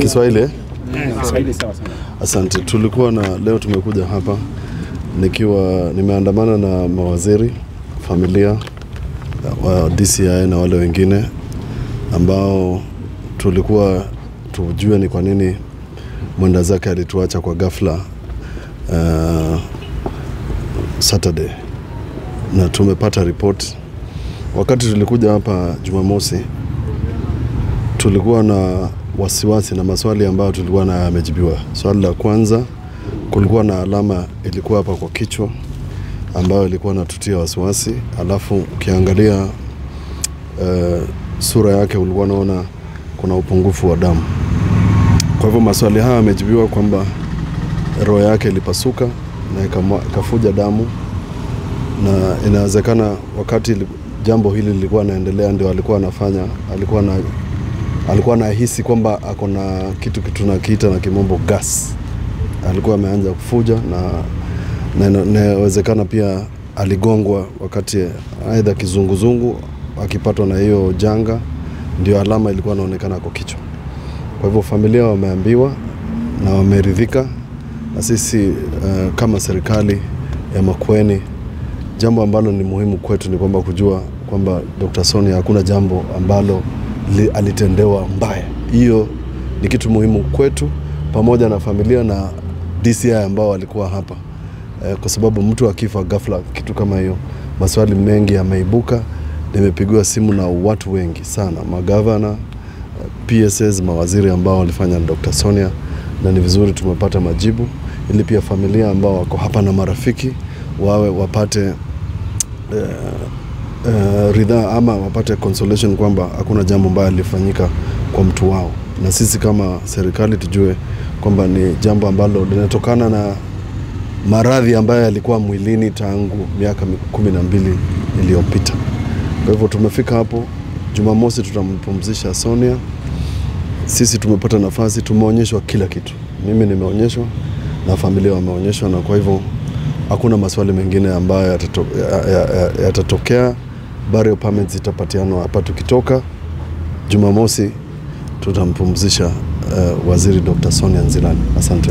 Kiswahili? Kiswahili sawa sana. Asante. Tulikuwa na leo tumekuja hapa nimeandamana na mawaziri, familia wa DCI na wale wengine ambao tulikuwa tujue ni kwa nini mwenda zake alituacha kwa ghafla Saturday, na tumepata report. Wakati tulikuja hapa Jumamosi tulikuwa na wasiwasi na maswali ambayo tulikuwa na yamejibiwa. Swali la kwanza, kulikuwa na alama ilikuwa hapa kwa kichwa ambayo ilikuwa inatutia wasiwasi, alafu ukiangalia sura yake ulikuwa unaona kuna upungufu wa damu. Kwa hivyo maswali haya yamejibiwa kwamba roho yake ilipasuka na ikafuja damu, na inawezekana wakati jambo hili lilikuwa naendelea ndio alikuwa anafanya, alikuwa anahisi kwamba ako na kitu tunakiita na kimombo gas. Alikuwa ameanza kufuja na inawezekana pia aligongwa wakati aidha kizunguzungu akipatwa na hiyo janga, ndio alama ilikuwa inaonekana kwa kichwa. Kwa hivyo familia wameambiwa na wameridhika, na sisi kama serikali ya Makueni, jambo ambalo ni muhimu kwetu ni kwamba kujua kwamba Dr. Sonia hakuna jambo ambalo alitendewa mbaya. Hiyo ni kitu muhimu kwetu, pamoja na familia na DCI ambao walikuwa hapa. Kwa sababu mtu akifa ghafla kitu kama hiyo, maswali mengi yameibuka. Nimepigiwa simu na watu wengi sana, magavana, PSS, mawaziri ambao walifanya na Dr. Sonia, na ni vizuri tumepata majibu, ili pia familia ambao wako hapa na marafiki wapate ridhaa ama wapate consolation kwamba hakuna jambo mbaya lilifanyika kwa mtu wao. Na sisi kama serikali tujue kwamba ni jambo ambalo linatokana na maradhi ambayo yalikuwa mwilini tangu miaka 12 iliyopita. Kwa hivyo tumefika hapo Jumamosi, tutampumzisha Sonia. Sisi tumepata nafasi, tumeonyeshwa kila kitu. Mimi nimeonyeshwa na familia wameonyeshwa, na kwa hivyo hakuna maswali mengine ambayo yatatokea. Burial permits itapatianwa hapa tukitoka. Jumamosi tutampumzisha waziri Dr. Sonia Nzilani. Asante.